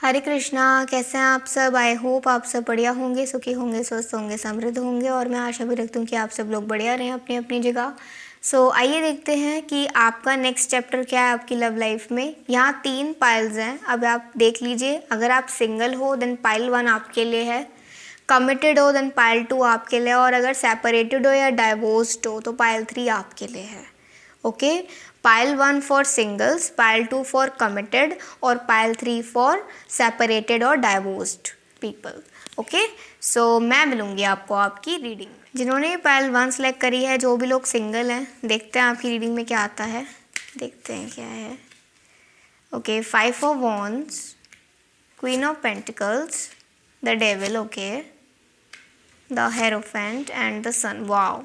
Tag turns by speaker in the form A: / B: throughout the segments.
A: हरे कृष्णा। कैसे हैं आप सब? आई होप आप सब बढ़िया होंगे, सुखी होंगे, स्वस्थ होंगे, समृद्ध होंगे और मैं आशा भी रखती हूँ कि आप सब लोग बढ़िया रहें अपनी अपनी जगह। आइए देखते हैं कि आपका नेक्स्ट चैप्टर क्या है आपकी लव लाइफ में। यहाँ 3 पाइल्स हैं, अब आप देख लीजिए। अगर आप सिंगल हो देन पाइल 1 आपके लिए है, कमिटेड हो देन पाइल 2 आपके लिए, और अगर सेपरेटेड हो या डाइवोर्स्ड हो तो पाइल 3 आपके लिए है। Okay, pile 1 for singles, pile 2 for committed और पाइल 3 फॉर सेपरेटेड और डाइवोर्स्ड पीपल। ओके, मैं मिलूंगी आपको आपकी रीडिंग में। जिन्होंने ये पाइल 1 सेलेक्ट करी है, जो भी लोग सिंगल हैं, देखते हैं आपकी रीडिंग में क्या आता है। देखते हैं क्या है। Okay, 5 of wands, queen of pentacles, the devil, okay, the hierophant and the sun. Wow.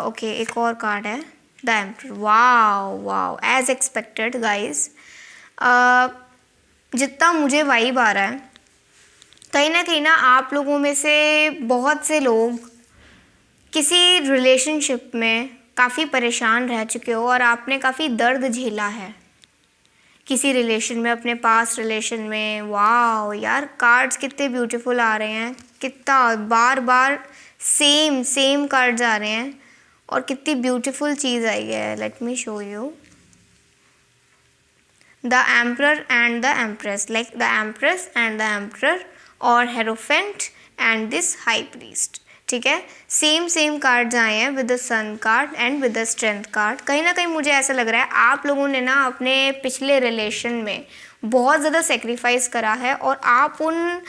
A: Okay, एक और कार्ड है, the emperor. Wow wow, as expected guys. जितना मुझे वाइब आ रहा है, कहीं ना आप लोगों में से बहुत से लोग किसी रिलेशनशिप में काफ़ी परेशान रह चुके हो और आपने काफ़ी दर्द झेला है किसी रिलेशन में, अपने पास रिलेशन में। वाओ यार, कार्ड्स कितने ब्यूटीफुल आ रहे हैं, कितना बार बार सेम कार्ड्स आ रहे हैं और कितनी ब्यूटीफुल चीज़ आई है। Let me show you the emperor and the empress, like the empress and the emperor और hierophant and this high priest. ठीक है, सेम कार्ड्स आए हैं with the sun card and with the strength card. कहीं ना कहीं मुझे ऐसा लग रहा है आप लोगों ने ना अपने पिछले रिलेशन में बहुत ज़्यादा सेक्रीफाइस करा है और आप उन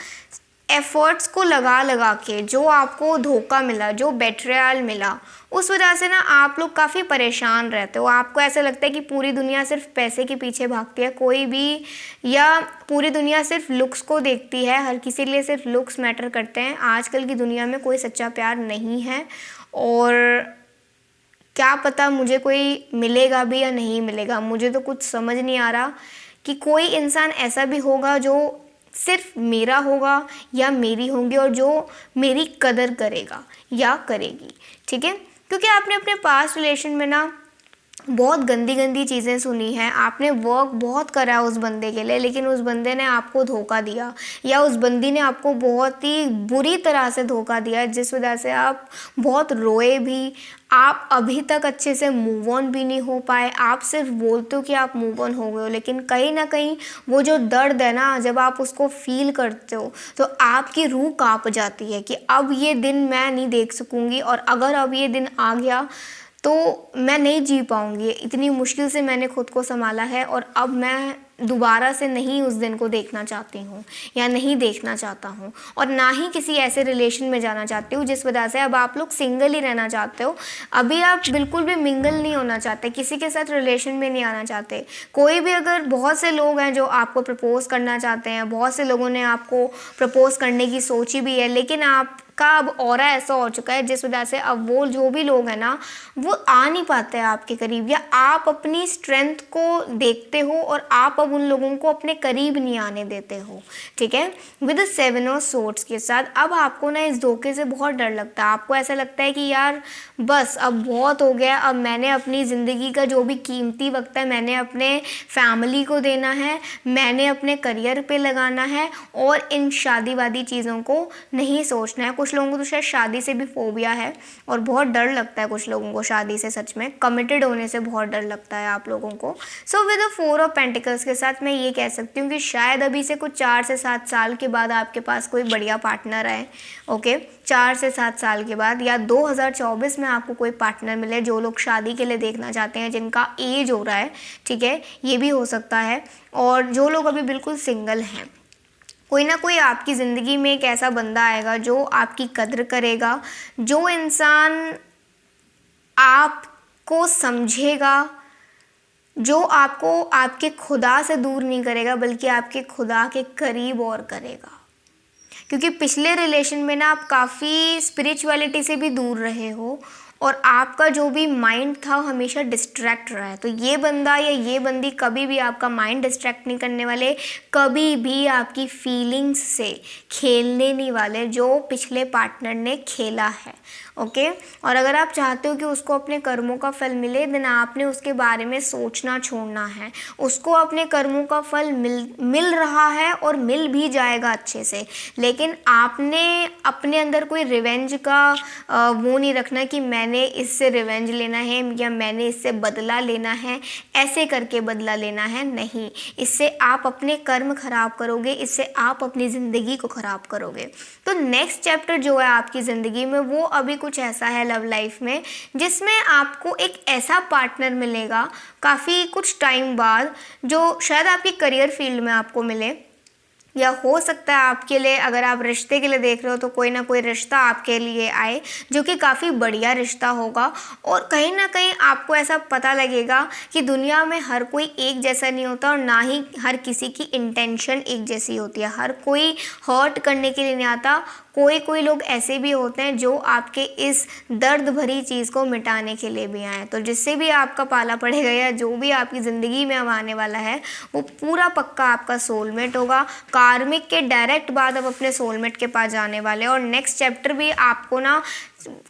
A: एफर्ट्स को लगा के जो आपको धोखा मिला, जो बेट्रियल मिला, उस वजह से ना आप लोग काफ़ी परेशान रहते हो। आपको ऐसा लगता है कि पूरी दुनिया सिर्फ पैसे के पीछे भागती है, कोई भी, या पूरी दुनिया सिर्फ लुक्स को देखती है, हर किसी के लिए सिर्फ लुक्स मैटर करते हैं। आजकल की दुनिया में कोई सच्चा प्यार नहीं है और क्या पता मुझे कोई मिलेगा भी या नहीं मिलेगा। मुझे तो कुछ समझ नहीं आ रहा कि कोई इंसान ऐसा भी होगा जो सिर्फ मेरा होगा या मेरी होंगी और जो मेरी कदर करेगा या करेगी। ठीक है, क्योंकि आपने अपने पास्ट रिलेशन में ना बहुत गंदी चीज़ें सुनी हैं, आपने वर्क बहुत करा है उस बंदे के लिए, लेकिन उस बंदे ने आपको धोखा दिया या उस बंदी ने आपको बहुत ही बुरी तरह से धोखा दिया, जिस वजह से आप बहुत रोए भी। आप अभी तक अच्छे से मूव ऑन भी नहीं हो पाए। आप सिर्फ बोलते हो कि आप मूव ऑन हो गए हो, लेकिन कहीं ना कहीं वो जो दर्द है ना, जब आप उसको फील करते हो तो आपकी रूह कांप जाती है कि अब ये दिन मैं नहीं देख सकूँगी, और अगर अब ये दिन आ गया तो मैं नहीं जी पाऊँगी। इतनी मुश्किल से मैंने खुद को संभाला है और अब मैं दोबारा से नहीं उस दिन को देखना चाहती हूँ या नहीं देखना चाहता हूँ, और ना ही किसी ऐसे रिलेशन में जाना चाहती हूँ जिस वजह से अब आप लोग सिंगल ही रहना चाहते हो। अभी आप बिल्कुल भी मिंगल नहीं होना चाहते, किसी के साथ रिलेशन में नहीं आना चाहते। कोई भी, अगर बहुत से लोग हैं जो आपको प्रपोज करना चाहते हैं, बहुत से लोगों ने आपको प्रपोज करने की सोची भी है, लेकिन आपका अब ऑरा ऐसा हो चुका है जिस वजह से अब वो जो भी लोग हैं ना, वो आ नहीं पाते हैं आपके करीब, या आप अपनी स्ट्रेंथ को देखते हो और आप अब उन लोगों को अपने करीब नहीं आने देते हो। ठीक है, विद 7 ऑफ सोर्ड्स के साथ अब आपको ना इस धोखे से बहुत डर लगता है। आपको ऐसा लगता है कि यार बस अब बहुत हो गया, अब मैंने अपनी ज़िंदगी का जो भी कीमती वक्त है मैंने अपने फैमिली को देना है, मैंने अपने करियर पे लगाना है और इन शादी वादी चीज़ों को नहीं सोचना है। कुछ लोगों को तो शायद शादी से भी फोबिया है और बहुत डर लगता है कुछ लोगों को शादी से, सच में कमिटेड होने से बहुत डर लगता है आप लोगों को। विद द 4 ऑफ पेंटिकल्स के साथ मैं ये कह सकती हूँ कि शायद अभी से कुछ 4 से 7 साल के बाद आपके पास कोई बढ़िया पार्टनर आए। ओके, 4 से 7 साल के बाद या 2024 में आपको कोई पार्टनर मिले। जो लोग शादी के लिए देखना चाहते हैं, जिनका एज हो रहा है, ठीक है, ये भी हो सकता है। और जो लोग अभी बिल्कुल सिंगल हैं, कोई ना कोई आपकी ज़िंदगी में एक ऐसा बंदा आएगा जो आपकी कद्र करेगा, जो इंसान आपको समझेगा, जो आपको आपके खुदा से दूर नहीं करेगा बल्कि आपके खुदा के करीब और करेगा। क्योंकि पिछले रिलेशन में ना आप काफ़ी स्पिरिचुअलिटी से भी दूर रहे हो और आपका जो भी माइंड था हमेशा डिस्ट्रैक्ट रहा है। तो ये बंदा या ये बंदी कभी भी आपका माइंड डिस्ट्रैक्ट नहीं करने वाले, कभी भी आपकी फीलिंग्स से खेलने नहीं वाले जो पिछले पार्टनर ने खेला है। ओके और अगर आप चाहते हो कि उसको अपने कर्मों का फल मिले, देन आपने उसके बारे में सोचना छोड़ना है। उसको अपने कर्मों का फल मिल रहा है और मिल भी जाएगा अच्छे से, लेकिन आपने अपने अंदर कोई रिवेंज का वो नहीं रखना कि मैंने इससे रिवेंज लेना है या मैंने इससे बदला लेना है, ऐसे करके बदला लेना है। नहीं, इससे आप अपने कर्म खराब करोगे, इससे आप अपनी ज़िंदगी को खराब करोगे। तो नेक्स्ट चैप्टर जो है आपकी ज़िंदगी में वो अभी कुछ ऐसा है लव लाइफ में, जिसमें आपको एक ऐसा पार्टनर मिलेगा काफ़ी कुछ टाइम बाद, जो शायद आपकी करियर फील्ड में आपको मिले, या हो सकता है आपके लिए, अगर आप रिश्ते के लिए देख रहे हो तो कोई ना कोई रिश्ता आपके लिए आए जो कि काफ़ी बढ़िया रिश्ता होगा। और कहीं ना कहीं आपको ऐसा पता लगेगा कि दुनिया में हर कोई एक जैसा नहीं होता और ना ही हर किसी की इंटेंशन एक जैसी होती है। हर कोई हर्ट करने के लिए नहीं आता, कोई लोग ऐसे भी होते हैं जो आपके इस दर्द भरी चीज़ को मिटाने के लिए भी आए। तो जिससे भी आपका पाला पड़ेगा या जो भी आपकी ज़िंदगी में अब आने वाला है वो पूरा पक्का आपका सोलमेट होगा। कार्मिक के डायरेक्ट बाद अब अपने सोलमेट के पास जाने वाले हैं। और नेक्स्ट चैप्टर भी आपको ना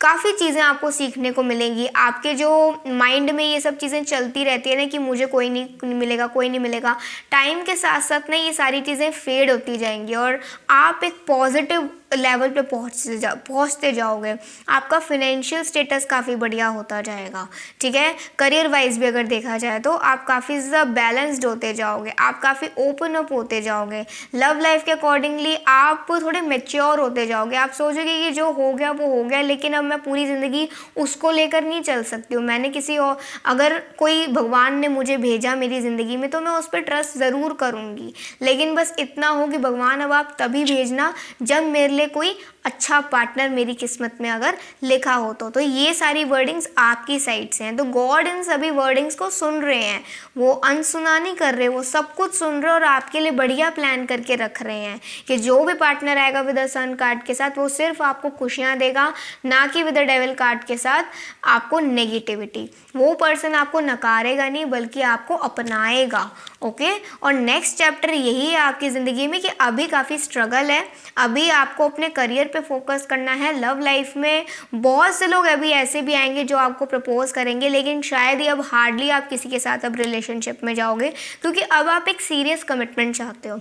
A: काफ़ी चीज़ें आपको सीखने को मिलेंगी। आपके जो माइंड में ये सब चीज़ें चलती रहती है ना कि मुझे कोई नहीं मिलेगा, कोई नहीं मिलेगा, टाइम के साथ साथ ना ये सारी चीज़ें फेड होती जाएंगी और आप एक पॉजिटिव लेवल पे पहुँचते जाओगे। आपका फिनेंशियल स्टेटस काफ़ी बढ़िया होता जाएगा, ठीक है। करियर वाइज भी अगर देखा जाए तो आप काफ़ी ज़्यादा बैलेंस्ड होते जाओगे, आप काफ़ी ओपन अप होते जाओगे। लव लाइफ के अकॉर्डिंगली आप थोड़े मेच्योर होते जाओगे। आप सोचोगे कि जो हो गया वो हो गया, लेकिन अब मैं पूरी ज़िंदगी उसको लेकर नहीं चल सकती हूँ। मैंने किसी और, अगर कोई भगवान ने मुझे भेजा मेरी ज़िंदगी में तो मैं उस पर ट्रस्ट ज़रूर करूँगी, लेकिन बस इतना हो कि भगवान अब आप तभी भेजना जब मेरे लिए कोई अच्छा पार्टनर मेरी किस्मत में अगर लिखा हो तो ये सारी वर्डिंग्स आपकी साइड से हैं। तो गॉड इन सभी वर्डिंग्स को सुन रहे हैं, वो अनसुना नहीं कर रहे, वो सब कुछ सुन रहे और आपके लिए बढ़िया प्लान करके रख रहे हैं कि जो भी पार्टनर आएगा विद द सन कार्ड के साथ वो सिर्फ आपको खुशियाँ देगा, ना कि विद द डेविल कार्ड के साथ आपको नेगेटिविटी। वो पर्सन आपको नकारेगा नहीं बल्कि आपको अपनाएगा। ओके और नेक्स्ट चैप्टर यही है आपकी ज़िंदगी में कि अभी काफ़ी स्ट्रगल है, अभी आपको अपने करियर पे फोकस करना है। लव लाइफ में बहुत से लोग अभी ऐसे भी आएंगे जो आपको प्रपोज करेंगे, लेकिन शायद ही अब हार्डली आप किसी के साथ अब रिलेशनशिप में जाओगे, क्योंकि अब आप एक सीरियस कमिटमेंट चाहते हो।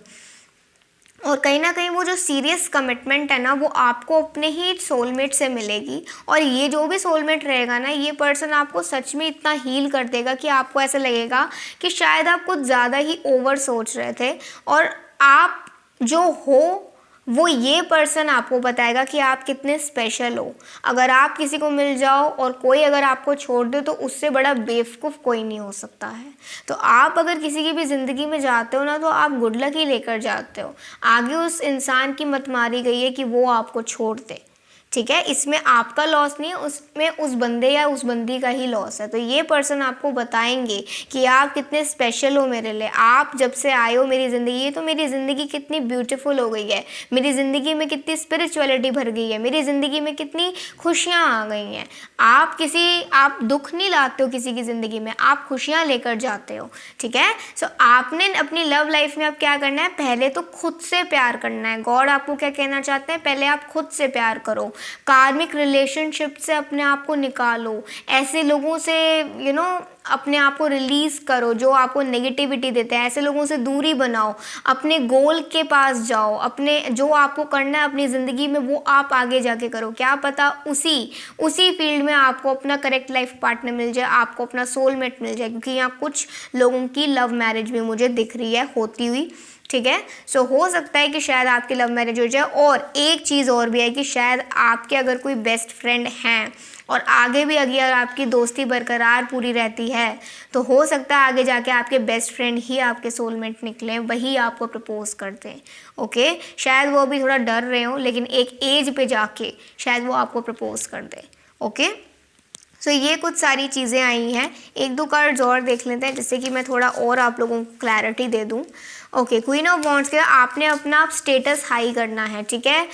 A: और कहीं ना कहीं वो जो सीरियस कमिटमेंट है ना वो आपको अपने ही सोलमेट से मिलेगी। और ये जो भी सोलमेट रहेगा ना, ये पर्सन आपको सच में इतना हील कर देगा कि आपको ऐसा लगेगा कि शायद आप कुछ ज़्यादा ही ओवर सोच रहे थे, और आप जो हो वो ये पर्सन आपको बताएगा कि आप कितने स्पेशल हो। अगर आप किसी को मिल जाओ और कोई अगर आपको छोड़ दे तो उससे बड़ा बेवकूफ़ कोई नहीं हो सकता है। तो आप अगर किसी की भी ज़िंदगी में जाते हो ना तो आप गुड लक ही लेकर जाते हो। आगे उस इंसान की मत मारी गई है कि वो आपको छोड़ दे, ठीक है। इसमें आपका लॉस नहीं है, उसमें उस बंदे या उस बंदी का ही लॉस है। तो ये पर्सन आपको बताएंगे कि आप कितने स्पेशल हो मेरे लिए, आप जब से आए हो मेरी ज़िंदगी तो मेरी ज़िंदगी कितनी ब्यूटीफुल हो गई है, मेरी ज़िंदगी में कितनी स्पिरिचुअलिटी भर गई है, मेरी ज़िंदगी में कितनी खुशियाँ आ गई हैं। आप दुख नहीं लाते हो किसी की ज़िंदगी में, आप खुशियाँ लेकर जाते हो, ठीक है। सो आपने अपनी लव लाइफ में अब क्या करना है, पहले तो खुद से प्यार करना है। गॉड आपको क्या कहना चाहते हैं, पहले आप खुद से प्यार करो, कार्मिक रिलेशनशिप से अपने आप को निकालो, ऐसे लोगों से अपने आप को रिलीज़ करो जो आपको नेगेटिविटी देते हैं, ऐसे लोगों से दूरी बनाओ, अपने गोल के पास जाओ, अपने जो आपको करना है अपनी ज़िंदगी में वो आप आगे जाके करो। क्या पता उसी फील्ड में आपको अपना करेक्ट लाइफ पार्टनर मिल जाए, आपको अपना सोलमेट मिल जाए, क्योंकि यहाँ कुछ लोगों की लव मैरिज भी मुझे दिख रही है होती हुई, ठीक है। सो हो सकता है कि शायद आपकी लव मैरिज हो जाए। और एक चीज़ और भी है कि शायद आपके अगर कोई बेस्ट फ्रेंड हैं और आगे भी अगर आपकी दोस्ती बरकरार पूरी रहती है तो हो सकता है आगे जाके आपके बेस्ट फ्रेंड ही आपके सोलमेट निकले, वही आपको प्रपोज करते हैं। ओके शायद वो अभी थोड़ा डर रहे हो, लेकिन एक एज पे जाके शायद वो आपको प्रपोज कर दे। ओके सो ये कुछ सारी चीज़ें आई हैं। एक दो कार्ड्स और देख लेते हैं जिससे कि मैं थोड़ा और आप लोगों को क्लैरिटी दे दूँ। ओके, क्वीन ऑफ वॉन्ड्स के आपने अपना स्टेटस हाई करना है, ठीक है।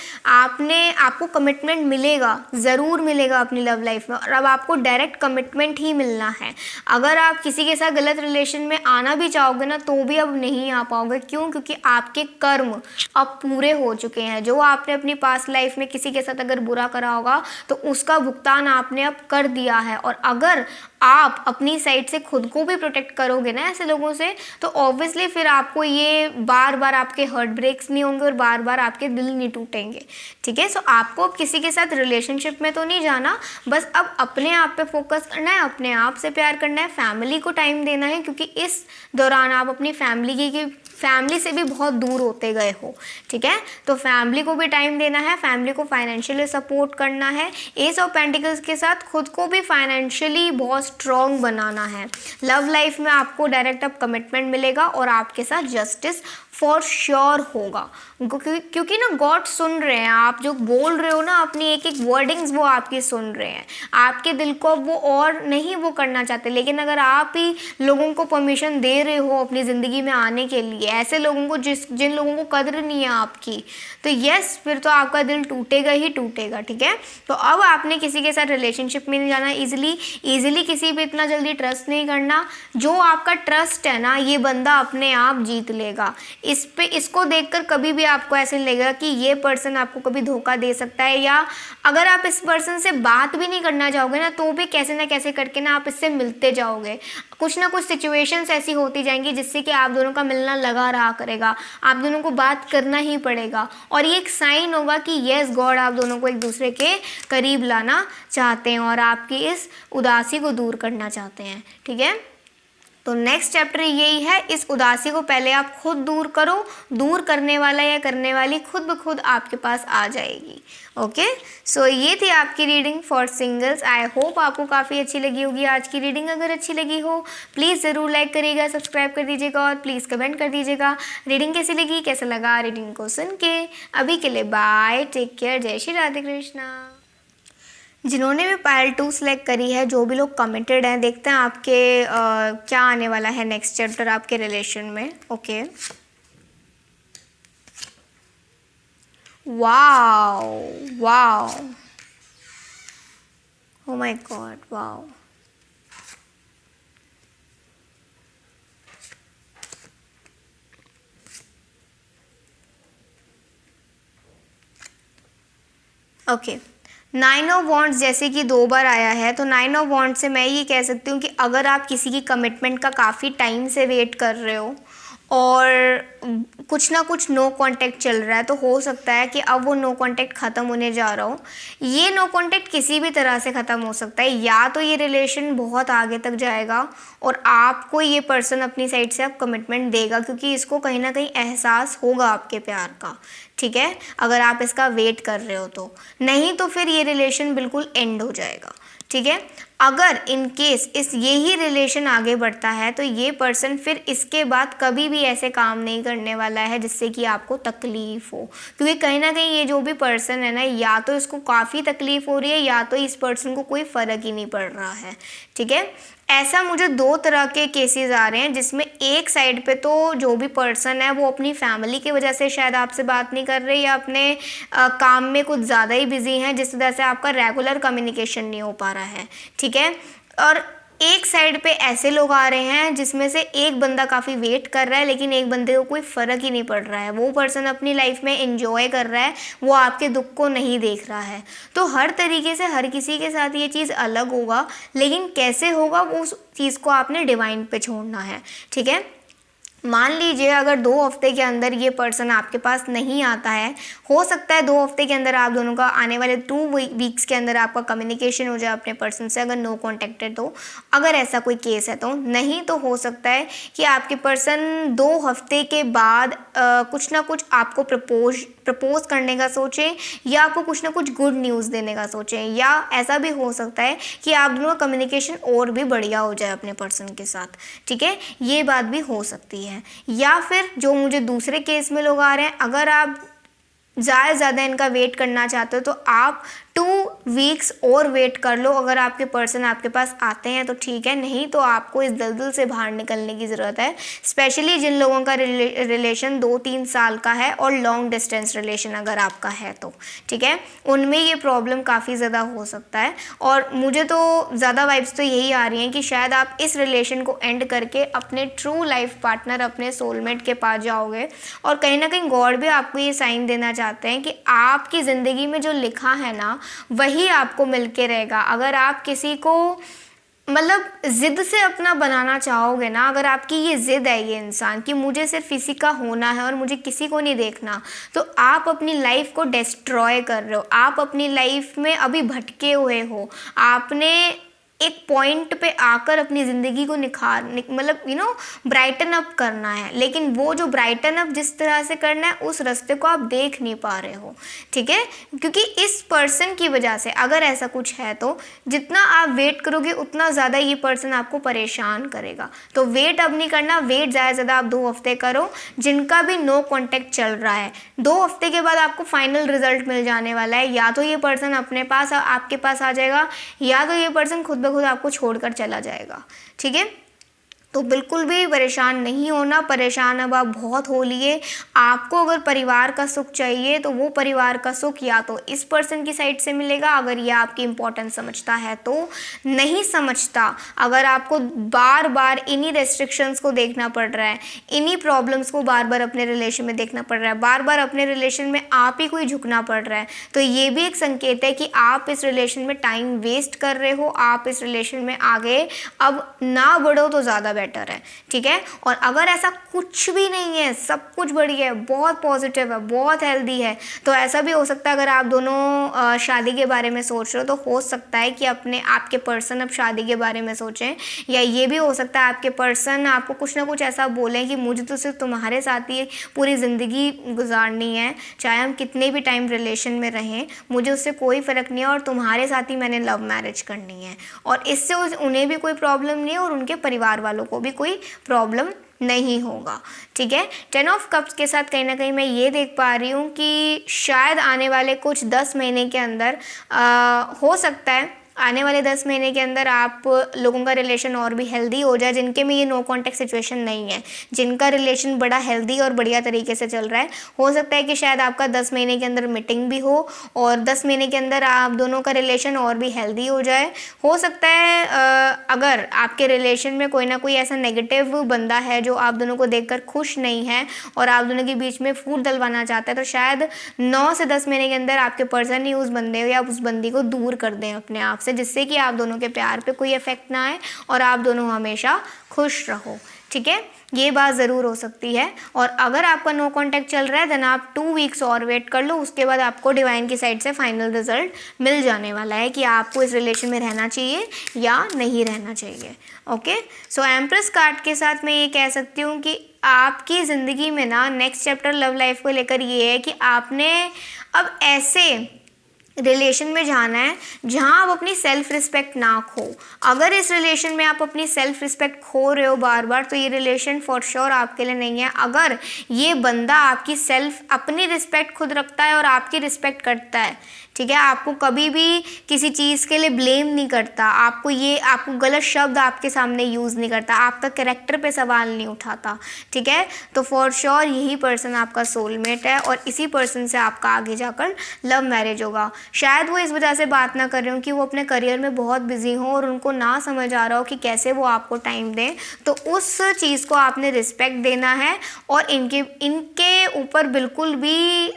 A: आपको कमिटमेंट मिलेगा, ज़रूर मिलेगा अपनी लव लाइफ में, और अब आपको डायरेक्ट कमिटमेंट ही मिलना है। अगर आप किसी के साथ गलत रिलेशन में आना भी चाहोगे ना तो भी अब नहीं आ पाओगे। क्यों? क्योंकि आपके कर्म अब पूरे हो चुके हैं। जो आपने अपनी पास्ट लाइफ में किसी के साथ अगर बुरा करा होगा तो उसका भुगतान आपने अब कर दिया है। और अगर आप अपनी साइड से खुद को भी प्रोटेक्ट करोगे ना ऐसे लोगों से, तो ऑब्वियसली फिर आपको ये बार बार आपके हार्ट ब्रेक्स नहीं होंगे और बार बार आपके दिल नहीं टूटेंगे, ठीक है। सो आपको अब किसी के साथ रिलेशनशिप में तो नहीं जाना, बस अब अपने आप पे फोकस करना है, अपने आप से प्यार करना है, फैमिली को टाइम देना है, क्योंकि इस दौरान आप अपनी फैमिली से भी बहुत दूर होते गए हो, ठीक है। तो फैमिली को भी टाइम देना है, फैमिली को फाइनेंशियली सपोर्ट करना है। एस ऑफ पेंटिकल्स के साथ खुद को भी फाइनेंशियली बहुत स्ट्रॉन्ग बनाना है। लव लाइफ में आपको डायरेक्ट अब कमिटमेंट मिलेगा और आपके साथ जस्टिस फॉर श्योर होगा, क्योंकि ना गॉड सुन रहे हैं। आप जो बोल रहे हो ना अपनी एक एक वर्डिंग्स, वो आपकी सुन रहे हैं। आपके दिल को वो और नहीं वो करना चाहते, लेकिन अगर आप ही लोगों को परमिशन दे रहे हो अपनी ज़िंदगी में आने के लिए, ऐसे लोगों को जिन लोगों को कदर नहीं है आपकी, तो यस फिर तो आपका दिल टूटेगा ही टूटेगा, ठीक है। तो अब आपने किसी के साथ रिलेशनशिप में नहीं जाना, ईजिली किसी पे इतना जल्दी ट्रस्ट नहीं करना। जो आपका ट्रस्ट है ना ये बंदा अपने आप जीत लेगा। इसको देखकर कभी भी आपको ऐसे नहीं लगेगा कि ये पर्सन आपको कभी धोखा दे सकता है, या अगर आप इस पर्सन से बात भी नहीं करना चाहोगे ना तो भी कैसे ना कैसे करके ना आप इससे मिलते जाओगे। कुछ ना कुछ सिचुएशंस ऐसी होती जाएंगी जिससे कि आप दोनों का मिलना लगा रहा करेगा, आप दोनों को बात करना ही पड़ेगा, और ये एक साइन होगा कि यस गॉड आप दोनों को एक दूसरे के करीब लाना चाहते हैं और आपकी इस उदासी को दूर करना चाहते हैं, ठीक है। तो नेक्स्ट चैप्टर यही है, इस उदासी को पहले आप खुद दूर करो, दूर करने वाला या करने वाली खुद ब खुद आपके पास आ जाएगी। ओके, सो ये थी आपकी reading for singles. I hope आपको काफ़ी अच्छी लगी होगी आज की रीडिंग। अगर अच्छी लगी हो प्लीज़ ज़रूर लाइक करिएगा, सब्सक्राइब कर दीजिएगा और प्लीज़ कमेंट कर दीजिएगा रीडिंग कैसी लगी, कैसा लगा रीडिंग को सुन के। अभी के लिए बाय, टेक केयर, जय श्री राधे कृष्णा। जिन्होंने भी पायल 2 सेलेक्ट करी है, जो भी लोग कमिटेड हैं, देखते हैं आपके क्या आने वाला है नेक्स्ट चैप्टर आपके रिलेशन में। Okay, wow wow, oh my God, wow. Okay, 9 of wands जैसे कि 2 बार आया है, तो 9 ऑफ वॉन्ड्स से मैं ये कह सकती हूँ कि अगर आप किसी की कमिटमेंट का काफ़ी टाइम से वेट कर रहे हो और कुछ ना कुछ नो कांटेक्ट चल रहा है, तो हो सकता है कि अब वो नो कांटेक्ट ख़त्म होने जा रहा हो। ये नो कांटेक्ट किसी भी तरह से ख़त्म हो सकता है, या तो ये रिलेशन बहुत आगे तक जाएगा और आपको ये पर्सन अपनी साइड से अब कमिटमेंट देगा, क्योंकि इसको कहीं ना कहीं एहसास होगा आपके प्यार का, ठीक है। अगर आप इसका वेट कर रहे हो तो, नहीं तो फिर ये रिलेशन बिल्कुल एंड हो जाएगा, ठीक है। अगर इन केस यही रिलेशन आगे बढ़ता है तो ये पर्सन फिर इसके बाद कभी भी ऐसे काम नहीं करने वाला है जिससे कि आपको तकलीफ़ हो, क्योंकि कहीं ना कहीं ये जो भी पर्सन है ना, या तो इसको काफ़ी तकलीफ़ हो रही है या तो इस पर्सन को कोई फ़र्क ही नहीं पड़ रहा है, ठीक है। ऐसा मुझे 2 तरह के केसेस आ रहे हैं, जिसमें एक साइड पे तो जो भी पर्सन है वो अपनी फैमिली की वजह से शायद आपसे बात नहीं कर रहे, या अपने काम में कुछ ज़्यादा ही बिजी हैं, जिस वजह से आपका रेगुलर कम्युनिकेशन नहीं हो पा रहा है, ठीक है। और एक साइड पे ऐसे लोग आ रहे हैं जिसमें से एक बंदा काफ़ी वेट कर रहा है, लेकिन एक बंदे को कोई फ़र्क ही नहीं पड़ रहा है, वो पर्सन अपनी लाइफ में एंजॉय कर रहा है, वो आपके दुख को नहीं देख रहा है। तो हर तरीके से हर किसी के साथ ये चीज़ अलग होगा, लेकिन कैसे होगा वो उस चीज़ को आपने डिवाइन पे छोड़ना है, ठीक है। मान लीजिए अगर 2 हफ्ते के अंदर ये पर्सन आपके पास नहीं आता है, हो सकता है 2 हफ्ते के अंदर आप दोनों का, आने वाले 2 वीक्स के अंदर आपका कम्युनिकेशन हो जाए अपने पर्सन से, अगर नो कॉन्टेक्ट है तो, अगर ऐसा कोई केस है तो। नहीं तो हो सकता है कि आपके पर्सन 2 हफ्ते के बाद कुछ ना कुछ आपको प्रपोज करने का सोचें, या आपको कुछ ना कुछ गुड न्यूज़ देने का सोचें, या ऐसा भी हो सकता है कि आप दोनों का कम्युनिकेशन और भी बढ़िया हो जाए अपने पर्सन के साथ, ठीक है। ये बात भी हो सकती है। या फिर जो मुझे दूसरे केस में लोग आ रहे हैं, अगर आप ज़्यादा इनका वेट करना चाहते हो तो आप वीक्स और वेट कर लो। अगर आपके पर्सन आपके पास आते हैं तो ठीक है, नहीं तो आपको इस दलदल से बाहर निकलने की ज़रूरत है। स्पेशली जिन लोगों का रिलेशन 2-3 साल का है और लॉन्ग डिस्टेंस रिलेशन अगर आपका है तो ठीक है, उनमें ये प्रॉब्लम काफ़ी ज़्यादा हो सकता है। और मुझे तो ज़्यादा वाइब्स तो यही आ रही हैं कि शायद आप इस रिलेशन को एंड करके अपने ट्रू लाइफ पार्टनर, अपने सोलमेट के पास जाओगे। और कहीं ना कहीं गॉड भी आपको ये साइन देना चाहते हैं कि आपकी ज़िंदगी में जो लिखा है ना वही आपको मिलके रहेगा। अगर आप किसी को मतलब ज़िद से अपना बनाना चाहोगे ना, अगर आपकी ये ज़िद है ये इंसान कि मुझे सिर्फ इसी का होना है और मुझे किसी को नहीं देखना, तो आप अपनी लाइफ को डिस्ट्रॉय कर रहे हो। आप अपनी लाइफ में अभी भटके हुए हो। आपने एक पॉइंट पे आकर अपनी ज़िंदगी को मतलब ब्राइटन अप करना है, लेकिन वो जो ब्राइटन अप जिस तरह से करना है उस रास्ते को आप देख नहीं पा रहे हो, ठीक है। क्योंकि इस पर्सन की वजह से अगर ऐसा कुछ है तो जितना आप वेट करोगे उतना ज़्यादा ये पर्सन आपको परेशान करेगा। तो वेट अब नहीं करना, वेट ज़्यादा से ज़्यादा आप 2 हफ्ते करो। जिनका भी नो कॉन्टेक्ट चल रहा है, 2 हफ्ते के बाद आपको फाइनल रिजल्ट मिल जाने वाला है। या तो ये पर्सन अपने पास आपके पास आ जाएगा, या तो ये पर्सन खुद ब खुद आपको छोड़कर चला जाएगा, ठीक है। तो बिल्कुल भी परेशान नहीं होना। परेशान अब आप बहुत हो लिए। आपको अगर परिवार का सुख चाहिए तो वो परिवार का सुख या तो इस पर्सन की साइड से मिलेगा, अगर ये आपकी इम्पोर्टेंस समझता है तो। नहीं समझता, अगर आपको बार बार इन्हीं रेस्ट्रिक्शंस को देखना पड़ रहा है, इन्हीं प्रॉब्लम्स को बार बार अपने रिलेशन में देखना पड़ रहा है, बार बार अपने रिलेशन में आप ही कोई झुकना पड़ रहा है, तो ये भी एक संकेत है कि आप इस रिलेशन में टाइम वेस्ट कर रहे हो। आप इस रिलेशन में आगे अब ना बढ़ो तो ज़्यादा बेटर है, ठीक है। और अगर ऐसा कुछ भी नहीं है, सब कुछ बढ़िया है, बहुत पॉजिटिव है, बहुत हेल्दी है, तो ऐसा भी हो सकता है अगर आप दोनों शादी के बारे में सोच रहे हो तो हो सकता है कि आपके पर्सन अब शादी के बारे में सोचें। या ये भी हो सकता है आपके पर्सन आपको कुछ ना कुछ ऐसा बोलें कि मुझे तो सिर्फ तुम्हारे साथ ही पूरी ज़िंदगी गुजारनी है, चाहे हम कितने भी टाइम रिलेशन में रहें, मुझे उससे कोई फ़र्क नहीं है, और तुम्हारे साथ ही मैंने लव मैरिज करनी है। और इससे उन्हें भी कोई प्रॉब्लम नहीं है और उनके परिवार वालों को भी कोई प्रॉब्लम नहीं होगा, ठीक है। 10 ऑफ कप्स के साथ कहीं ना कहीं मैं ये देख पा रही हूँ कि शायद आने वाले कुछ 10 महीने के अंदर हो सकता है आने वाले 10 महीने के अंदर आप लोगों का रिलेशन और भी हेल्दी हो जाए, जिनके में ये नो कॉन्टेक्ट सिचुएशन नहीं है, जिनका रिलेशन बड़ा हेल्दी और बढ़िया तरीके से चल रहा है। हो सकता है कि शायद आपका 10 महीने के अंदर मीटिंग भी हो और 10 महीने के अंदर आप दोनों का रिलेशन और भी हेल्दी हो जाए। हो सकता है अगर आपके रिलेशन में कोई ना कोई ऐसा नेगेटिव बंदा है जो आप दोनों को देखकर खुश नहीं है और आप दोनों के बीच में फूट डलवाना चाहता है, तो शायद 9 से 10 महीने के अंदर आपके पर्सन ही उस बंदे या उस बंदी को दूर कर दें अपने आप से, जिससे कि आप दोनों के प्यार पे कोई इफेक्ट ना आए और आप दोनों हमेशा खुश रहो, ठीक है। ये बात ज़रूर हो सकती है। और अगर आपका नो कॉन्टैक्ट चल रहा है देन आप 2 वीक्स और वेट कर लो, उसके बाद आपको डिवाइन की साइड से फाइनल रिजल्ट मिल जाने वाला है कि आपको इस रिलेशन में रहना चाहिए या नहीं रहना चाहिए। ओके, सो एम्प्रेस कार्ड के साथ मैं ये कह सकती हूँ कि आपकी ज़िंदगी में ना नेक्स्ट चैप्टर लव लाइफ को लेकर ये है कि आपने अब ऐसे रिलेशन में जाना है जहां आप अपनी सेल्फ रिस्पेक्ट ना खो। अगर इस रिलेशन में आप अपनी सेल्फ रिस्पेक्ट खो रहे हो बार बार, तो ये रिलेशन फॉर श्योर आपके लिए नहीं है। अगर ये बंदा आपकी अपनी रिस्पेक्ट खुद रखता है और आपकी रिस्पेक्ट करता है, ठीक है, आपको कभी भी किसी चीज़ के लिए ब्लेम नहीं करता, आपको गलत शब्द आपके सामने यूज़ नहीं करता, आपका कैरेक्टर पे सवाल नहीं उठाता, ठीक है, तो फॉर श्योर यही पर्सन आपका सोलमेट है और इसी पर्सन से आपका आगे जाकर लव मैरिज होगा। शायद वो इस वजह से बात ना कर रहे हो कि वो अपने करियर में बहुत बिजी हो और उनको ना समझ आ रहा हो कि कैसे वो आपको टाइम दें, तो उस चीज़ को आपने रिस्पेक्ट देना है और इनके ऊपर बिल्कुल भी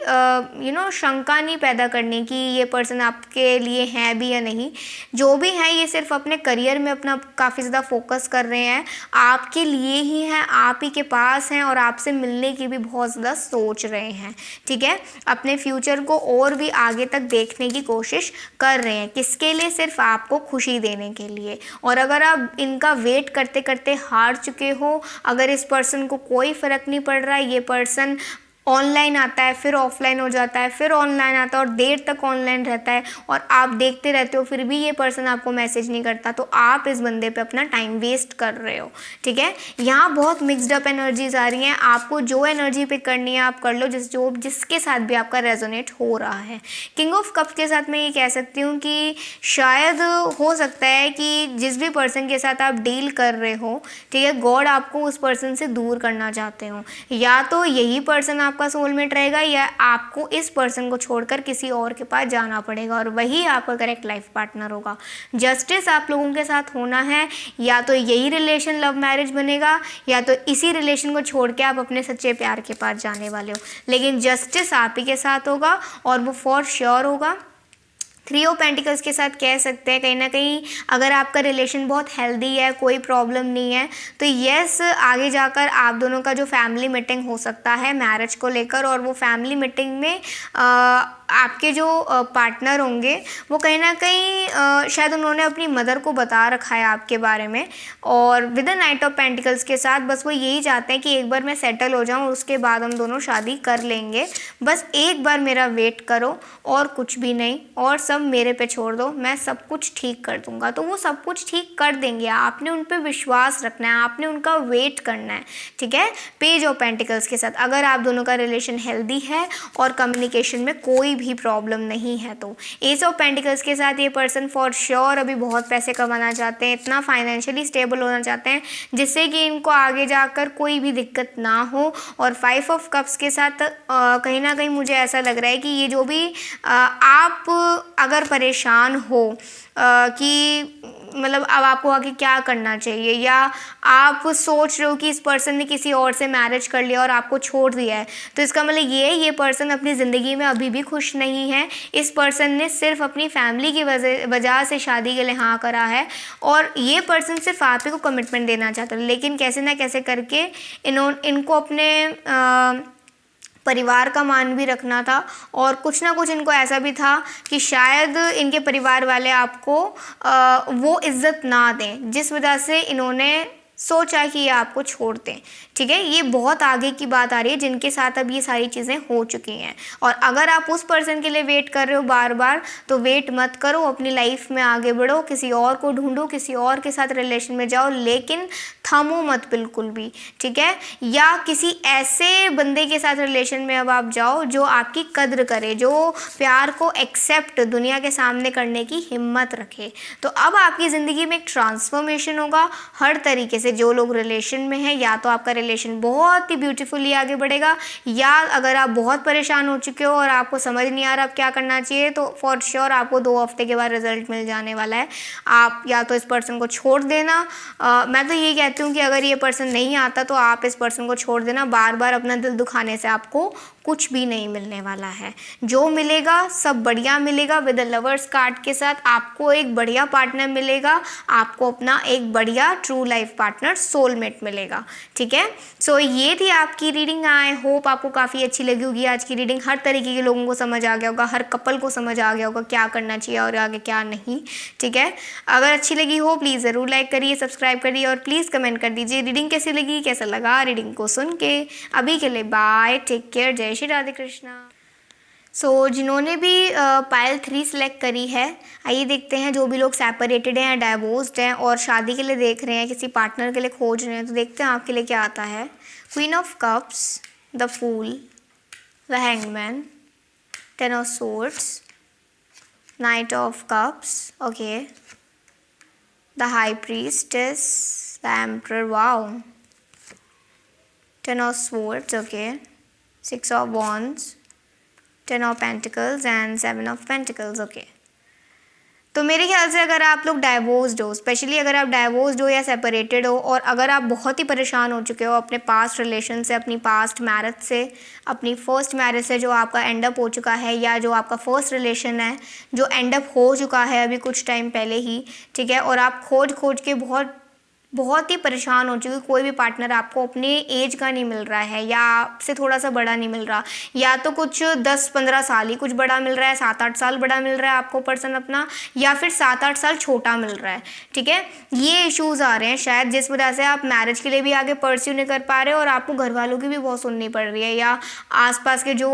A: शंका नहीं पैदा करने की ये पर्सन आपके लिए है भी या नहीं। जो भी है ये सिर्फ अपने करियर में अपना काफ़ी ज़्यादा फोकस कर रहे हैं, आपके लिए ही हैं, आप ही के पास हैं और आपसे मिलने की भी बहुत ज़्यादा सोच रहे हैं, ठीक है, अपने फ्यूचर को और भी आगे तक देखने की कोशिश कर रहे हैं। किसके लिए? सिर्फ आपको खुशी देने के लिए। और अगर आप इनका वेट करते करते हार चुके हो, अगर इस पर्सन को कोई फ़र्क नहीं पड़ रहा है, ये पर्सन ऑनलाइन आता है, फिर ऑफलाइन हो जाता है, फिर ऑनलाइन आता है और देर तक ऑनलाइन रहता है और आप देखते रहते हो, फिर भी ये पर्सन आपको मैसेज नहीं करता, तो आप इस बंदे पे अपना टाइम वेस्ट कर रहे हो। ठीक है, यहाँ बहुत मिक्सड अप एनर्जीज आ रही हैं। आपको जो एनर्जी पिक करनी है आप कर लो, जिसके साथ भी आपका रेजोनेट हो रहा है। किंग ऑफ कप्स के साथ मैं ये कह सकती हूँ कि शायद हो सकता है कि जिस भी पर्सन के साथ आप डील कर रहे हो, ठीक है, गॉड आपको उस पर्सन से दूर करना चाहते हो। या तो यही पर्सन आपका सोलमेट रहेगा या आपको इस पर्सन को छोड़कर किसी और के पास जाना पड़ेगा और वही आपका करेक्ट लाइफ पार्टनर होगा। जस्टिस आप लोगों के साथ होना है, या तो यही रिलेशन लव मैरिज बनेगा या तो इसी रिलेशन को छोड़ के आप अपने सच्चे प्यार के पास जाने वाले हो, लेकिन जस्टिस आप ही के साथ होगा और वो फॉर श्योर होगा। 3 ऑफ पेंटिकल्स के साथ कह सकते हैं कहीं ना कहीं अगर आपका रिलेशन बहुत हेल्दी है, कोई प्रॉब्लम नहीं है, तो यस आगे जाकर आप दोनों का जो फैमिली मीटिंग हो सकता है मैरिज को लेकर, और वो फैमिली मीटिंग में आपके जो पार्टनर होंगे वो कहीं ना कहीं शायद उन्होंने अपनी मदर को बता रखा है आपके बारे में, और with the night of pentacles के साथ बस वो यही चाहते हैं कि एक बार मैं सेटल हो जाऊं, उसके बाद हम दोनों शादी कर लेंगे, बस एक बार मेरा वेट करो और कुछ भी नहीं, और सब मेरे पे छोड़ दो, मैं सब कुछ ठीक कर दूंगा। तो वो सब कुछ ठीक कर देंगे, आपने उन पे विश्वास रखना है, आपने उनका वेट करना है। ठीक है, पेज ऑफ पेंटिकल्स के साथ अगर आप दोनों का रिलेशन हेल्दी है और कम्युनिकेशन में कोई भी प्रॉब्लम नहीं है, तो एस ऑफ पेंटिकल्स के साथ ये पर्सन फॉर श्योर अभी बहुत पैसे कमाना चाहते हैं, इतना फाइनेंशियली स्टेबल होना चाहते हैं जिससे कि इनको आगे जाकर कोई भी दिक्कत ना हो। और 5 ऑफ कप्स के साथ कहीं ना कहीं मुझे ऐसा लग रहा है कि ये जो भी आप अगर परेशान हो कि मतलब अब आपको आगे क्या करना चाहिए, या आप सोच रहे हो कि इस पर्सन ने किसी और से मैरिज कर लिया और आपको छोड़ दिया है, तो इसका मतलब ये पर्सन अपनी ज़िंदगी में अभी भी खुश नहीं है। इस पर्सन ने सिर्फ अपनी फैमिली की वजह से शादी के लिए हाँ करा है और ये पर्सन सिर्फ आप ही को कमिटमेंट देना चाहता है, लेकिन कैसे ना कैसे करके इनको अपने परिवार का मान भी रखना था, और कुछ ना कुछ इनको ऐसा भी था कि शायद इनके परिवार वाले आपको वो इज्जत ना दें, जिस वजह से इन्होंने सोचा कि ये आपको छोड़ दें। ठीक है, ये बहुत आगे की बात आ रही है जिनके साथ अब ये सारी चीज़ें हो चुकी हैं, और अगर आप उस पर्सन के लिए वेट कर रहे हो बार बार, तो वेट मत करो, अपनी लाइफ में आगे बढ़ो, किसी और को ढूंढो, किसी और के साथ रिलेशन में जाओ, लेकिन थमो मत बिल्कुल भी। ठीक है, या किसी ऐसे बंदे के साथ रिलेशन में अब आप जाओ जो आपकी कद्र करे, जो प्यार को एक्सेप्ट दुनिया के सामने करने की हिम्मत रखे। तो अब आपकी ज़िंदगी में एक ट्रांसफॉर्मेशन होगा हर तरीके से। जो लोग रिलेशन में हैं, या तो आपका रिलेशन बहुत ही ब्यूटीफुली आगे बढ़ेगा, या अगर आप बहुत परेशान हो चुके हो और आपको समझ नहीं आ रहा आप क्या करना चाहिए, तो फॉर श्योर आपको 2 हफ्ते के बाद रिजल्ट मिल जाने वाला है। आप या तो इस पर्सन को छोड़ देना, मैं तो ये कहती हूँ कि अगर ये पर्सन नहीं आता तो आप इस पर्सन को छोड़ देना। बार बार अपना दिल दुखाने से आपको कुछ भी नहीं मिलने वाला है, जो मिलेगा सब बढ़िया मिलेगा। विद द लवर्स कार्ड के साथ आपको एक बढ़िया पार्टनर मिलेगा, आपको अपना एक बढ़िया ट्रू लाइफ पार्टनर सोलमेट मिलेगा। ठीक है, सो ये थी आपकी रीडिंग। आई होप आपको काफ़ी अच्छी लगी होगी आज की रीडिंग। हर तरीके के लोगों को समझ आ गया होगा, हर कपल को समझ आ गया होगा क्या करना चाहिए और आगे क्या नहीं। ठीक है, अगर अच्छी लगी हो प्लीज़ ज़रूर लाइक करिए, सब्सक्राइब करिए और प्लीज़ कमेंट कर दीजिए रीडिंग कैसी लगी, कैसा लगा रीडिंग को सुन के। अभी के लिए बाय, टेक केयर, जय श्री राधे कृष्णा। जिन्होंने भी पायल 3 सेलेक्ट करी है, आइए देखते हैं। जो भी लोग सेपरेटेड हैं या डाइवोर्स्ड हैं और शादी के लिए देख रहे हैं, किसी पार्टनर के लिए खोज रहे हैं, तो देखते हैं आपके लिए क्या आता है। Queen of cups, the fool, the hangman, 10 of swords, knight of cups, okay, the high priestess, the emperor, wow, 10 of swords, okay, 6 of wands, 10 of pentacles and 7 of pentacles, okay। तो मेरे ख्याल से अगर आप लोग डाइवोर्स्ड हो, specially अगर आप डाइवोर्स्ड हो या सेपरेटेड हो, और अगर आप बहुत ही परेशान हो चुके हो अपने पास्ट रिलेशन से, अपनी पास्ट मैरिज से, अपनी फर्स्ट मैरिज से जो आपका एंड अप हो चुका है, या जो आपका फर्स्ट रिलेशन है जो एंड अप हो चुका है अभी कुछ टाइम पहले ही, ठीक है, और आप खोज के बहुत बहुत ही परेशान हो चुकी हूँ, कोई भी पार्टनर आपको अपने एज का नहीं मिल रहा है या आपसे थोड़ा सा बड़ा नहीं मिल रहा, या तो कुछ 10-15 साल ही कुछ बड़ा मिल रहा है, 7-8 साल बड़ा मिल रहा है आपको पर्सन अपना, या फिर 7-8 साल छोटा मिल रहा है। ठीक है, ये इश्यूज़ आ रहे हैं शायद, जिस वजह से आप मैरिज के लिए भी आगे परस्यू नहीं कर पा रहे हो और आपको घर वालों की भी बहुत सुननी पड़ रही है, या आसपास के जो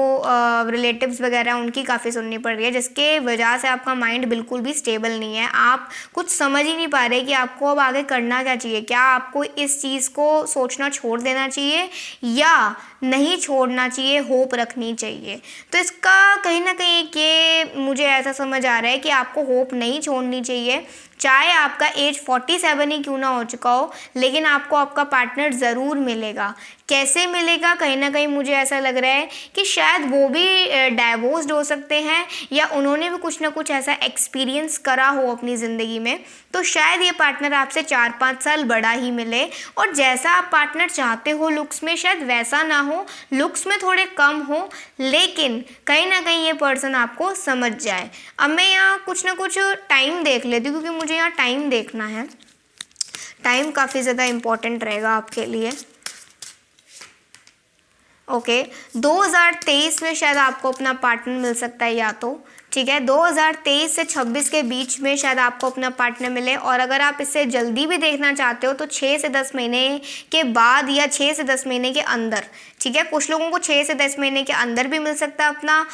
A: रिलेटिव्स वगैरह हैं उनकी काफ़ी सुननी पड़ रही है, जिसके वजह से आपका माइंड बिल्कुल भी स्टेबल नहीं है। आप कुछ समझ ही नहीं पा रहे कि आपको अब आगे करना क्या चाहिए। क्या आपको इस चीज़ को सोचना छोड़ देना चाहिए या नहीं छोड़ना चाहिए, होप रखनी चाहिए। तो इसका कहीं ना कहीं ये मुझे ऐसा समझ आ रहा है कि आपको होप नहीं छोड़नी चाहिए, चाहे आपका एज 47 ही क्यों ना हो चुका हो, लेकिन आपको आपका पार्टनर ज़रूर मिलेगा। कैसे मिलेगा, कहीं ना कहीं मुझे ऐसा लग रहा है कि शायद वो भी डाइवोर्स्ड हो सकते हैं, या उन्होंने भी कुछ ना कुछ ऐसा एक्सपीरियंस करा हो अपनी ज़िंदगी में, तो शायद ये पार्टनर आपसे 4-5 साल बड़ा ही मिले, और जैसा आप पार्टनर चाहते हो लुक्स में शायद वैसा ना हो, लुक्स में थोड़े कम हो, लेकिन कहीं ना कहीं ये पर्सन आपको समझ जाए। अब मैं यहाँ कुछ ना कुछ टाइम देख लेती हूँ, क्योंकि मुझे यहाँ टाइम देखना है, टाइम काफ़ी ज़्यादा इम्पोर्टेंट रहेगा आपके लिए। ओके, 2023 में शायद आपको अपना पार्टनर मिल सकता है, या तो ठीक है 2023 से 26 के बीच में शायद आपको अपना पार्टनर मिले, और अगर आप इससे जल्दी भी देखना चाहते हो तो 6 से 10 महीने के बाद या 6 से 10 महीने के अंदर। ठीक है, कुछ लोगों को 6 से 10 महीने के अंदर भी मिल सकता है अपना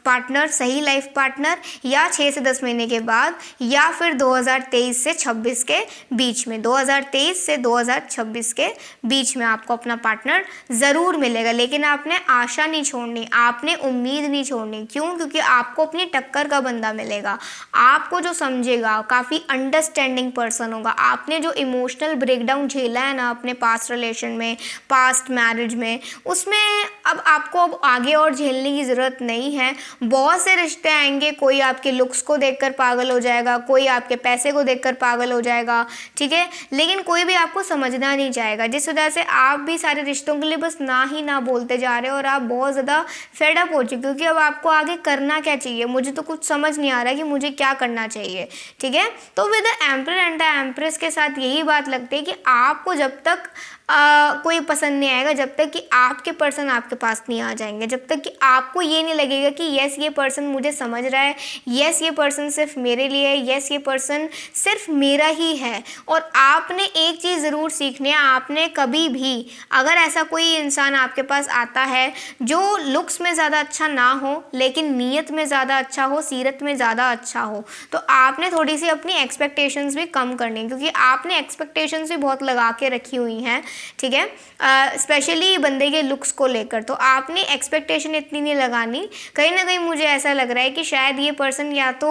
A: पार्टनर, सही लाइफ पार्टनर, या 6 से 10 महीने के बाद, या फिर 2023 से 26 के बीच में, 2023 से 2026 के बीच में आपको अपना पार्टनर ज़रूर मिलेगा। लेकिन आपने आशा नहीं छोड़नी, आपने उम्मीद नहीं छोड़नी। क्यों? क्योंकि आपको अपनी टक्कर का बंदा मिलेगा, आपको जो समझेगा, काफ़ी अंडरस्टैंडिंग पर्सन होगा। आपने जो इमोशनल ब्रेकडाउन झेला है ना अपने पास्ट रिलेशन में, पास्ट मैरिज में, उसमें अब आपको अब आगे और झेलने की ज़रूरत नहीं है। बहुत से रिश्ते आएंगे, कोई आपके लुक्स को देखकर पागल हो जाएगा, कोई आपके पैसे को देखकर पागल हो जाएगा, ठीक है, लेकिन कोई भी आपको समझना नहीं चाहेगा, जिस वजह से आप भी सारे रिश्तों के लिए बस ना ही ना बोलते जा रहे हो, और आप बहुत ज़्यादा फेड अप हो चुके हो, क्योंकि अब आपको आगे करना क्या चाहिए, मुझे तो कुछ समझ नहीं आ रहा है कि मुझे क्या करना चाहिए। ठीक है, तो with the emperor and the empress के साथ यही बात लगती है कि आपको जब तक कोई पसंद नहीं आएगा, जब तक कि आपके पर्सन आपके पास नहीं आ जाएंगे, जब तक कि आपको ये नहीं लगेगा कि यस ये पर्सन मुझे समझ रहा है, यस ये पर्सन सिर्फ मेरे लिए है, यस ये पर्सन सिर्फ मेरा ही है। और आपने एक चीज़ ज़रूर सीखनी है, आपने कभी भी अगर ऐसा कोई इंसान आपके पास आता है जो लुक्स में ज़्यादा अच्छा ना हो लेकिन नीयत में ज़्यादा अच्छा हो, सीरत में ज़्यादा अच्छा हो, तो आपने थोड़ी सी अपनी एक्सपेक्टेशंस भी कम करनी है, क्योंकि आपने एक्सपेक्टेशंस भी बहुत लगा के रखी हुई हैं। ठीक है, स्पेशली बंदे के लुक्स को लेकर, तो आपने एक्सपेक्टेशन इतनी नहीं लगानी। कहीं ना कहीं मुझे ऐसा लग रहा है कि शायद ये पर्सन या तो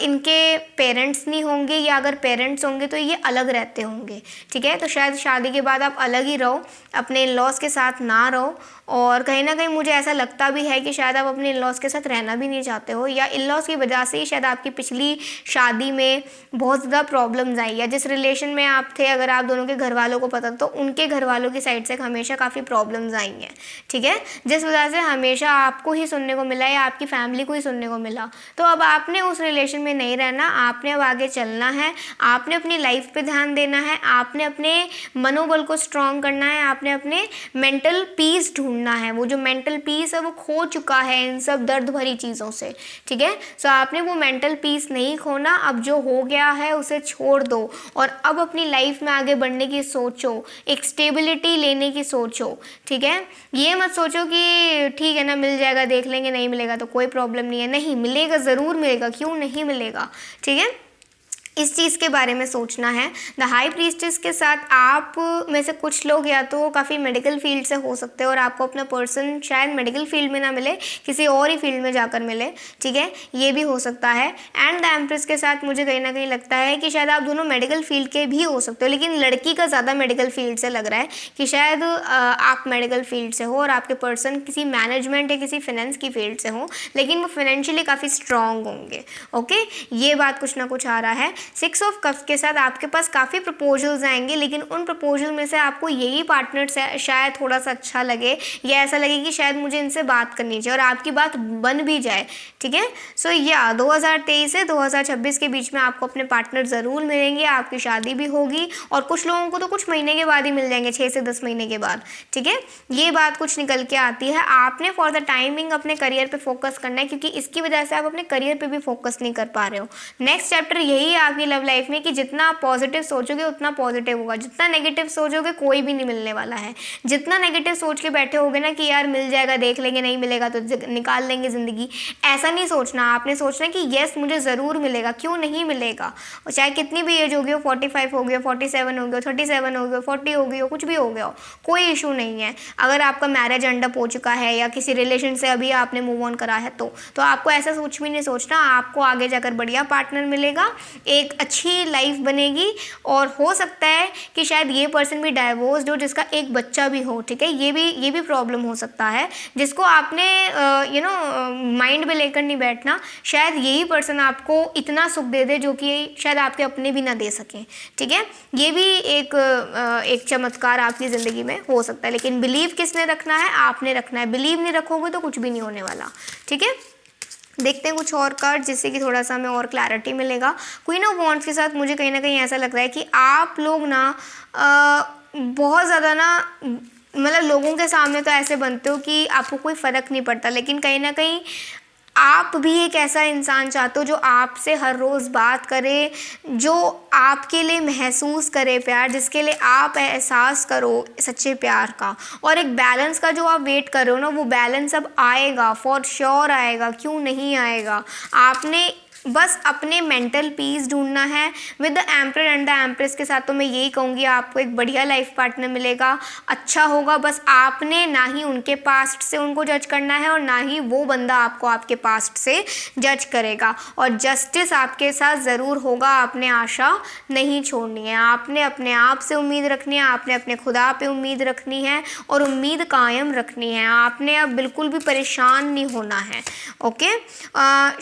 A: इनके पेरेंट्स नहीं होंगे, या अगर पेरेंट्स होंगे तो ये अलग रहते होंगे। ठीक है, तो शायद शादी के बाद आप अलग ही रहो, अपने इन लॉज के साथ ना रहो, और कहीं ना कहीं मुझे ऐसा लगता भी है कि शायद आप अपने इन लॉज के साथ रहना भी नहीं चाहते हो, या इन लॉज की वजह से ही शायद आपकी पिछली शादी में बहुत ज़्यादा प्रॉब्लम्स आई, या जिस रिलेशन में आप थे अगर आप दोनों के घर वालों को पता, तो उनके घर वालों की साइड से हमेशा काफ़ी प्रॉब्लम्स आई हैं। ठीक है, जिस वजह से हमेशा आपको ही सुनने को मिला या आपकी फैमिली को ही सुनने को मिला। तो अब आपने उस रिलेशन में नहीं रहना, आपने अब आगे चलना है, आपने अपनी लाइफ पे ध्यान देना है, आपने अपने मनोबल को स्ट्रॉन्ग करना है, आपने अपने मेंटल पीस ढूंढना है। वो जो मेंटल पीस है वो खो चुका है इन सब दर्द भरी चीज़ों से। ठीक है, सो आपने वो मेंटल पीस नहीं खोना, अब जो हो गया है उसे छोड़ दो, और अब अपनी लाइफ में आगे बढ़ने की सोचो, एक स्टेबिलिटी लेने की सोचो। ठीक है, ये मत सोचो कि ठीक है ना मिल जाएगा, देख लेंगे, नहीं मिलेगा तो कोई प्रॉब्लम नहीं है। नहीं मिलेगा, ज़रूर मिलेगा, क्यों नहीं मिलेगा। ठीक है, इस चीज़ के बारे में सोचना है। द हाई प्रीस्टेस के साथ आप में से कुछ लोग या तो काफ़ी मेडिकल फील्ड से हो सकते हैं, और आपको अपना पर्सन शायद मेडिकल फील्ड में ना मिले, किसी और ही फील्ड में जाकर मिले। ठीक है, ये भी हो सकता है। एंड द एम्प्रेस के साथ मुझे कहीं ना कहीं लगता है कि शायद आप दोनों मेडिकल फील्ड के भी हो सकते हो, लेकिन लड़की का ज़्यादा मेडिकल फील्ड से लग रहा है कि शायद आप मेडिकल फील्ड से हो, और आपके पर्सन किसी मैनेजमेंट या किसी फाइनेंस की फील्ड से हो, लेकिन वो फाइनेंशियली काफ़ी स्ट्रॉन्ग होंगे। ओके, ये बात कुछ ना कुछ आ रहा है। सिक्स ऑफ कप्स के साथ आपके पास काफ़ी प्रपोजल्स आएंगे, लेकिन उन प्रपोजल में से आपको यही पार्टनर शायद थोड़ा सा अच्छा लगे या ऐसा लगे कि शायद मुझे इनसे बात करनी चाहिए और आपकी बात बन भी जाए। ठीक है, सो या 2023 से 2026 के बीच में आपको अपने पार्टनर ज़रूर मिलेंगे, आपकी शादी भी होगी और कुछ लोगों को तो कुछ महीने के बाद ही मिल जाएंगे, 6 से 10 महीने के बाद। ठीक है, ये बात कुछ निकल के आती है। आपने फॉर द टाइमिंग अपने करियर पे फोकस करना है, क्योंकि इसकी वजह से आप अपने करियर पे भी फोकस नहीं कर पा रहे हो। नेक्स्ट चैप्टर यही है आपकी लव लाइफ में कि जितना आप पॉजिटिव सोचोगे उतना पॉजिटिव होगा, जितना नेगेटिव सोचोगे कोई भी नहीं मिलने वाला है। जितना नेगेटिव सोच के बैठे होगे ना कि यार मिल जाएगा, देख लेंगे, नहीं मिलेगा तो निकाल लेंगे ज़िंदगी, ऐसा नहीं सोचना। आपने सोचना कि येस मुझे ज़रूर मिलेगा, क्यों नहीं मिलेगा। और चाहे कितनी भी एज हो गई हो, 45 हो गई हो, 47 हो गई हो, 37 हो गई हो, 40 हो गई हो, कुछ भी हो गया हो, कोई इशू नहीं है। अगर आपका मैरिज एंडअप हो चुका है या किसी रिलेशन से अभी आपने मूव ऑन करा है तो आपको ऐसा कुछ भी नहीं सोचना। आपको आगे जाकर बढ़िया पार्टनर मिलेगा, एक अच्छी लाइफ बनेगी और हो सकता है कि शायद ये पर्सन भी डाइवोर्स्ड हो, जिसका एक बच्चा भी हो। ठीक है, ये भी प्रॉब्लम हो सकता है, जिसको आपने माइंड में लेकर नहीं बैठना। शायद यही पर्सन आपको इतना सुख दे दे जो कि शायद आपके अपने भी ना दे सकें। ठीक है, ये भी एक चमत्कार आपकी ज़िंदगी में हो सकता है, लेकिन बिलीव किसने रखना है? आपने रखना है। बिलीव नहीं रखोगे तो कुछ भी नहीं होने वाला। ठीक है, देखते हैं कुछ और कार्ड जिससे कि थोड़ा सा हमें और क्लैरिटी मिलेगा। क्वीन ऑफ वॉन्ड्स के साथ मुझे कहीं ना कहीं ऐसा लग रहा है कि आप लोग ना बहुत ज़्यादा ना मतलब लोगों के सामने तो ऐसे बनते हो कि आपको कोई फ़र्क नहीं पड़ता, लेकिन कहीं ना कहीं आप भी एक ऐसा इंसान चाहते हो जो आपसे हर रोज़ बात करे, जो आपके लिए महसूस करे प्यार, जिसके लिए आप एहसास करो सच्चे प्यार का। और एक बैलेंस का जो आप वेट कर रहे हो ना, वो बैलेंस अब आएगा, फॉर श्योर आएगा, क्यों नहीं आएगा। आपने बस अपने मेंटल पीस ढूंढना है। With the emperor and the empress के साथ तो मैं यही कहूँगी आपको एक बढ़िया लाइफ पार्टनर मिलेगा, अच्छा होगा। बस आपने ना ही उनके पास्ट से उनको जज करना है और ना ही वो बंदा आपको आपके पास्ट से जज करेगा। और जस्टिस आपके साथ ज़रूर होगा, आपने आशा नहीं छोड़नी है। आपने अपने आप से उम्मीद रखनी है, आपने अपने खुदा पे उम्मीद रखनी है और उम्मीद कायम रखनी है। आपने अब बिल्कुल भी परेशान नहीं होना है। ओके,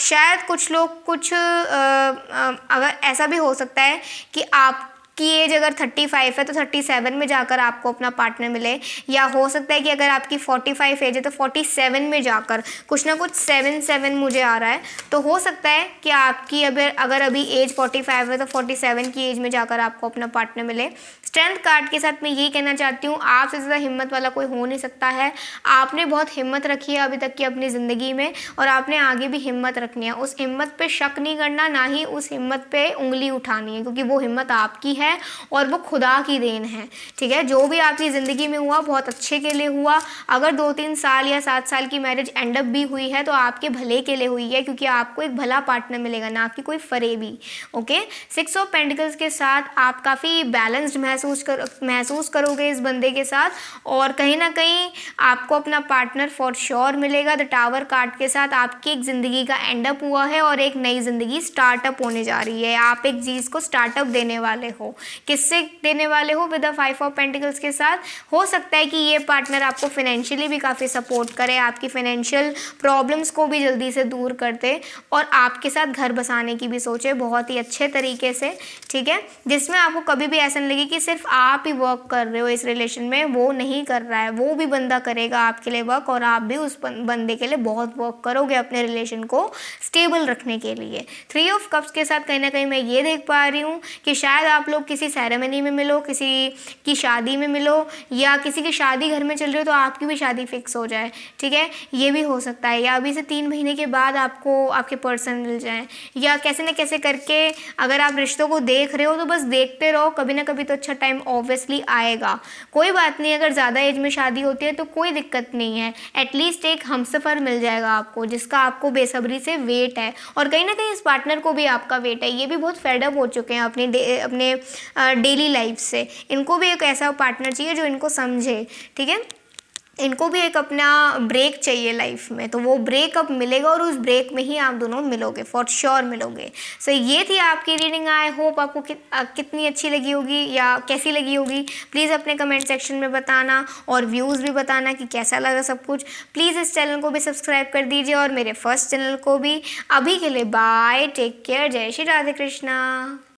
A: शायद कुछ लोग अगर ऐसा भी हो सकता है कि आपकी एज अगर 35 है तो 37 में जाकर आपको अपना पार्टनर मिले, या हो सकता है कि अगर आपकी 45 एज है तो 47 में जाकर कुछ ना कुछ 7 मुझे आ रहा है, तो हो सकता है कि आपकी अगर अभी एज 45 है तो 47 की एज में जाकर आपको अपना पार्टनर मिले। स्ट्रेंथ कार्ड के साथ मैं यही कहना चाहती हूँ, आपसे ज़्यादा हिम्मत वाला कोई हो नहीं सकता है। आपने बहुत हिम्मत रखी है अभी तक की अपनी ज़िंदगी में और आपने आगे भी हिम्मत रखनी है। उस हिम्मत पे शक नहीं करना, ना ही उस हिम्मत पे उंगली उठानी है, क्योंकि वो हिम्मत आपकी है और वो खुदा की देन है। ठीक है, जो भी आपकी ज़िंदगी में हुआ बहुत अच्छे के लिए हुआ। अगर 2-3 साल या 7 साल की मैरिज एंडअप भी हुई है तो आपके भले के लिए हुई है, क्योंकि आपको एक भला पार्टनर मिलेगा, ना कि कोई फरेबी। ओके, 6 ऑफ पेंटिकल्स के साथ आप काफ़ी बैलेंस्ड महसूस करोगे इस बंदे के साथ, और कहीं ना कहीं आपको अपना पार्टनर फॉर श्योर मिलेगा। द टावर कार्ड के साथ आपकी एक ज़िंदगी का एंडअप हुआ है और एक नई ज़िंदगी स्टार्टअप होने जा रही है। आप एक चीज़ को स्टार्टअप देने वाले हो। किससे देने वाले हो? विद द 5 ऑफ पेंटिकल्स के साथ। हो सकता है कि ये पार्टनर आपको फाइनेंशियली भी काफ़ी सपोर्ट करे, आपकी फाइनेंशियल प्रॉब्लम्स को भी जल्दी से दूर कर दे और आपके साथ घर बसाने की भी सोचे बहुत ही अच्छे तरीके से। ठीक है, जिसमें आपको कभी भी ऐसा नहीं लगे कि सिर्फ आप ही वर्क कर रहे हो इस रिलेशन में, वो नहीं कर रहा है, वो भी बंदा करेगा आपके लिए वर्क और आप भी उस बंदे के लिए बहुत वर्क करोगे अपने रिलेशन को स्टेबल रखने के लिए। 3 ऑफ कप्स के साथ कहीं ना कहीं मैं ये देख पा रही हूँ कि शायद आप लोग किसी सेरेमनी में मिलो, किसी की शादी में मिलो, या किसी की शादी घर में चल रही हो तो आपकी भी शादी फिक्स हो जाए। ठीक है, ये भी हो सकता है, या अभी से 3 महीने के बाद आपको आपके पर्सन मिल जाए, या कैसे न कैसे करके अगर आप रिश्तों को देख रहे हो तो बस देखते रहो, कभी ना कभी तो अच्छा टाइम ऑब्वियसली आएगा। कोई बात नहीं, अगर ज़्यादा एज में शादी होती है तो कोई दिक्कत नहीं है, एटलीस्ट एक हमसफ़र मिल जाएगा आपको जिसका आपको बेसब्री से वेट है, और कहीं ना कहीं इस पार्टनर को भी आपका वेट है। ये भी बहुत फेडअप हो चुके हैं अपने डेली लाइफ से। इनको भी एक ऐसा पार्टनर चाहिए जो इनको समझे। ठीक है, इनको भी एक अपना ब्रेक चाहिए लाइफ में, तो वो ब्रेक अब मिलेगा और उस ब्रेक में ही आप दोनों मिलोगे, फॉर श्योर मिलोगे। सो ये थी आपकी रीडिंग। आई होप आपको कितनी अच्छी लगी होगी या कैसी लगी होगी, प्लीज़ अपने कमेंट सेक्शन में बताना और व्यूज़ भी बताना कि कैसा लगा सब कुछ। प्लीज़ इस चैनल को भी सब्सक्राइब कर दीजिए और मेरे फर्स्ट चैनल को भी। अभी के लिए बाय, टेक केयर, जय श्री राधे कृष्णा।